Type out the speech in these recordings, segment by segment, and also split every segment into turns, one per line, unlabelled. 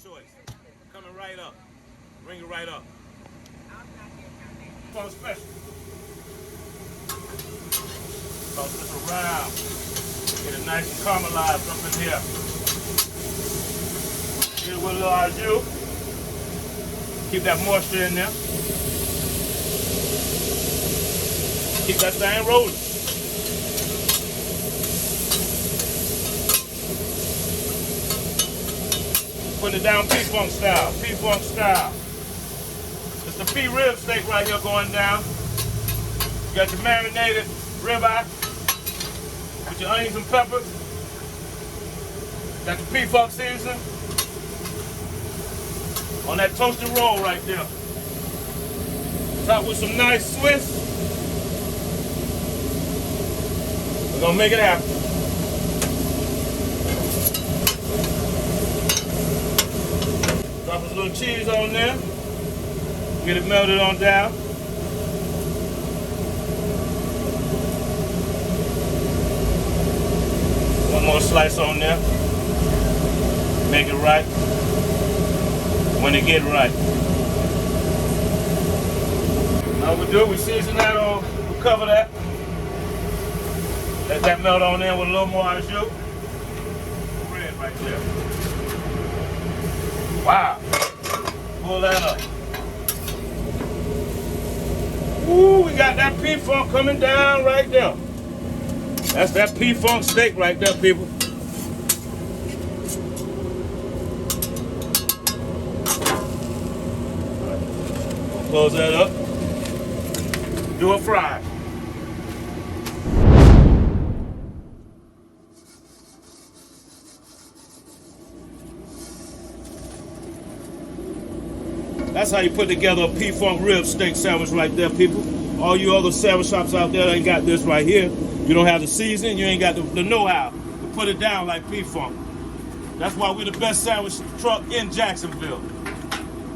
choice. Coming right up. Bring it right up. Funk special. Toss this around. Get it nice and caramelized up in here. Get it with a little au jus. Keep that moisture in there. Keep that thing rolling. Putting it down PFunk style. PFunk style. It's the beef rib steak right here going down. You got your marinated ribeye with your onions and peppers. Got your PFunk seasoning on that toasted roll right there. Top with some nice Swiss. We're gonna make it happen. Drop a little cheese on there. Get it melted on down. One more slice on there. Make it right. When it get right. Now we do, we season that on, we cover that. Let that melt on there with a little more au jus. Bread right there. Wow. Pull that up. Ooh, we got that PFunk coming down right there. That's that PFunk steak right there, people. Close that up. Do a fry. That's how you put together a PFunk rib steak sandwich right there, people. All you other sandwich shops out there ain't got this right here. You don't have the seasoning, you ain't got the know-how to put it down like PFunk. That's why we're the best sandwich truck in Jacksonville.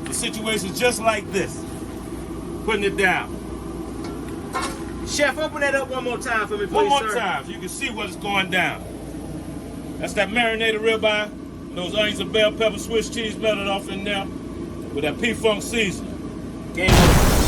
The situation's just like this. Putting it down.
Chef, open that up one more time for me, please,
One more
sir.
time so you can see what's going down. That's that marinated ribeye, those onions and bell pepper, Swiss cheese melted off in there with that PFunk seasoning.
Game over.